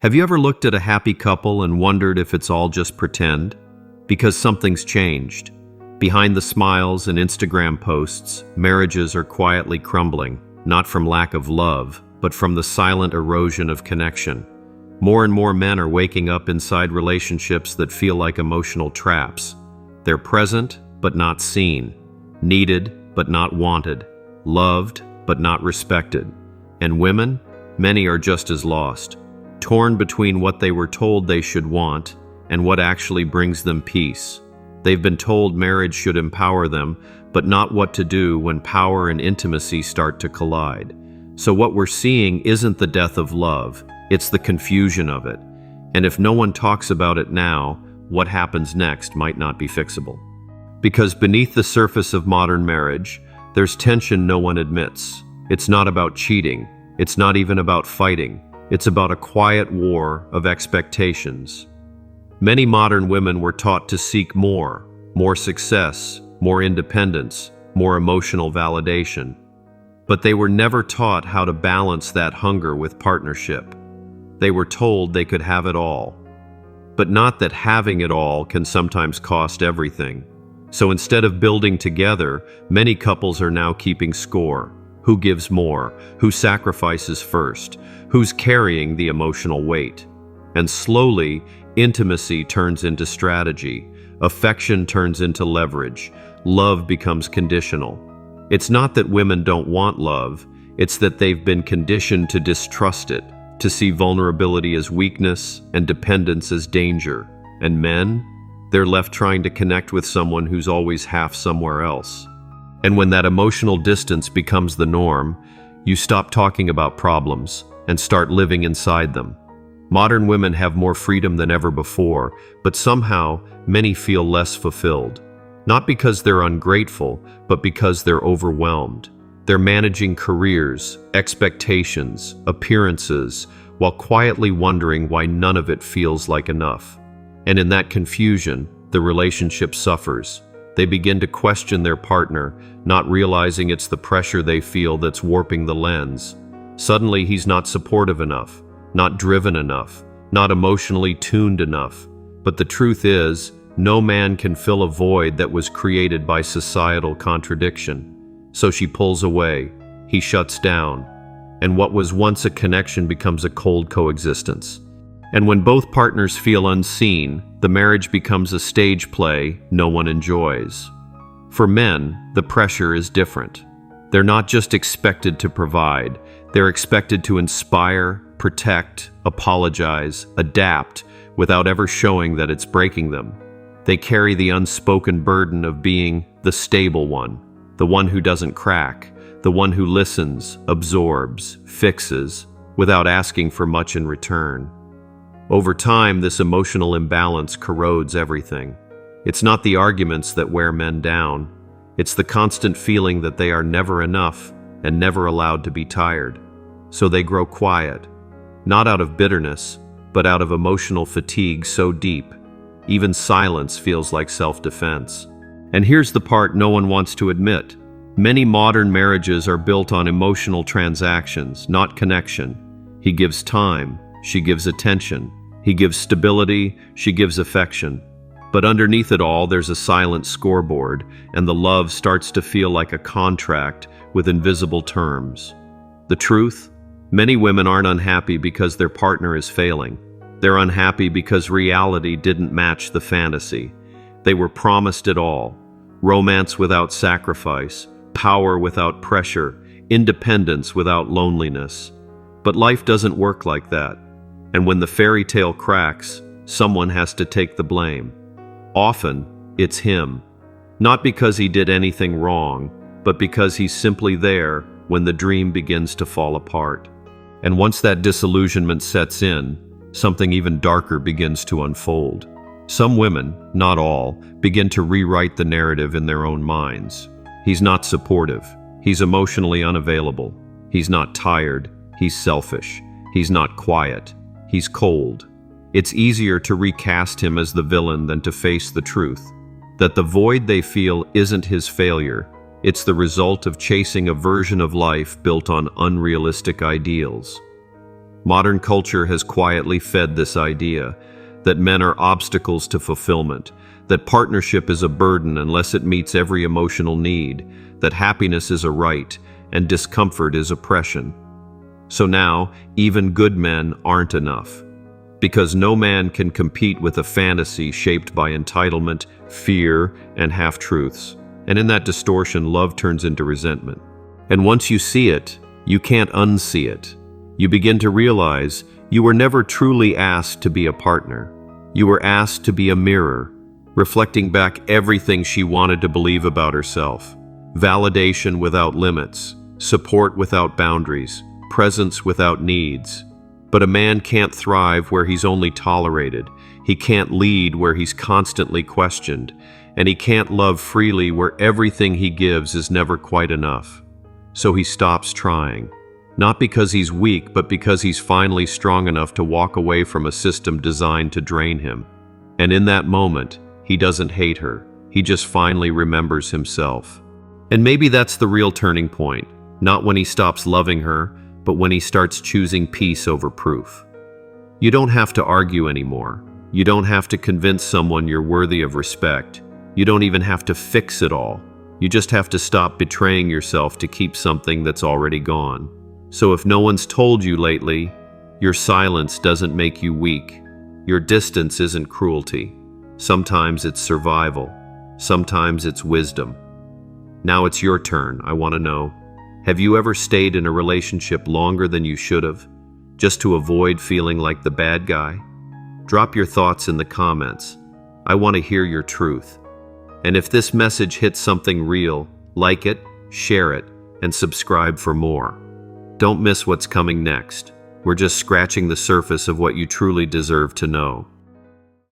Have you ever looked at a happy couple and wondered if it's all just pretend? Because something's changed. Behind the smiles and Instagram posts, marriages are quietly crumbling, not from lack of love, but from the silent erosion of connection. More and more men are waking up inside relationships that feel like emotional traps. They're present, but not seen. Needed, but not wanted. Loved, but not respected. And women? Many are just as lost. Torn between what they were told they should want and what actually brings them peace. They've been told marriage should empower them, but not what to do when power and intimacy start to collide. So what we're seeing isn't the death of love, it's the confusion of it. And if no one talks about it now, what happens next might not be fixable. Because beneath the surface of modern marriage, there's tension no one admits. It's not about cheating, it's not even about fighting. It's about a quiet war of expectations. Many modern women were taught to seek more success, more independence, more emotional validation. But they were never taught how to balance that hunger with partnership. They were told they could have it all. But not that having it all can sometimes cost everything. So instead of building together, many couples are now keeping score. Who gives more? Who sacrifices first? Who's carrying the emotional weight? And slowly, intimacy turns into strategy. Affection turns into leverage. Love becomes conditional. It's not that women don't want love, it's that they've been conditioned to distrust it, to see vulnerability as weakness and dependence as danger. And men? They're left trying to connect with someone who's always half somewhere else. And when that emotional distance becomes the norm, you stop talking about problems and start living inside them. Modern women have more freedom than ever before, but somehow many feel less fulfilled. Not because they're ungrateful, but because they're overwhelmed. They're managing careers, expectations, appearances, while quietly wondering why none of it feels like enough. And in that confusion, the relationship suffers. They begin to question their partner, not realizing it's the pressure they feel that's warping the lens. Suddenly, he's not supportive enough, not driven enough, not emotionally tuned enough. But the truth is, no man can fill a void that was created by societal contradiction. So she pulls away, he shuts down, and what was once a connection becomes a cold coexistence. And when both partners feel unseen, the marriage becomes a stage play no one enjoys. For men, the pressure is different. They're not just expected to provide, they're expected to inspire, protect, apologize, adapt, without ever showing that it's breaking them. They carry the unspoken burden of being the stable one, the one who doesn't crack, the one who listens, absorbs, fixes, without asking for much in return. Over time, this emotional imbalance corrodes everything. It's not the arguments that wear men down. It's the constant feeling that they are never enough and never allowed to be tired. So they grow quiet, not out of bitterness, but out of emotional fatigue so deep, even silence feels like self-defense. And here's the part no one wants to admit. Many modern marriages are built on emotional transactions, not connection. He gives time, she gives attention. He gives stability, she gives affection. But underneath it all, there's a silent scoreboard, and the love starts to feel like a contract with invisible terms. The truth? Many women aren't unhappy because their partner is failing. They're unhappy because reality didn't match the fantasy. They were promised it all: romance without sacrifice, power without pressure, independence without loneliness. But life doesn't work like that. And when the fairy tale cracks, someone has to take the blame. Often, it's him. Not because he did anything wrong, but because he's simply there when the dream begins to fall apart. And once that disillusionment sets in, something even darker begins to unfold. Some women, not all, begin to rewrite the narrative in their own minds. He's not supportive. He's emotionally unavailable. He's not tired. He's selfish. He's not quiet. He's cold. It's easier to recast him as the villain than to face the truth, that the void they feel isn't his failure. It's the result of chasing a version of life built on unrealistic ideals. Modern culture has quietly fed this idea that men are obstacles to fulfillment, that partnership is a burden unless it meets every emotional need, that happiness is a right and discomfort is oppression. So now, even good men aren't enough, because no man can compete with a fantasy shaped by entitlement, fear, and half-truths. And in that distortion, love turns into resentment. And once you see it, you can't unsee it. You begin to realize you were never truly asked to be a partner. You were asked to be a mirror, reflecting back everything she wanted to believe about herself. Validation without limits, support without boundaries, presence without needs. But a man can't thrive where he's only tolerated. He can't lead where he's constantly questioned. And he can't love freely where everything he gives is never quite enough. So he stops trying. Not because he's weak, but because he's finally strong enough to walk away from a system designed to drain him. And in that moment, he doesn't hate her. He just finally remembers himself. And maybe that's the real turning point. Not when he stops loving her, but when he starts choosing peace over proof. You don't have to argue anymore. You don't have to convince someone you're worthy of respect. You don't even have to fix it all. You just have to stop betraying yourself to keep something that's already gone. So if no one's told you lately, your silence doesn't make you weak. Your distance isn't cruelty. Sometimes it's survival. Sometimes it's wisdom. Now it's your turn. I want to know, have you ever stayed in a relationship longer than you should have, just to avoid feeling like the bad guy? Drop your thoughts in the comments. I want to hear your truth. And if this message hits something real, like it, share it, and subscribe for more. Don't miss what's coming next. We're just scratching the surface of what you truly deserve to know.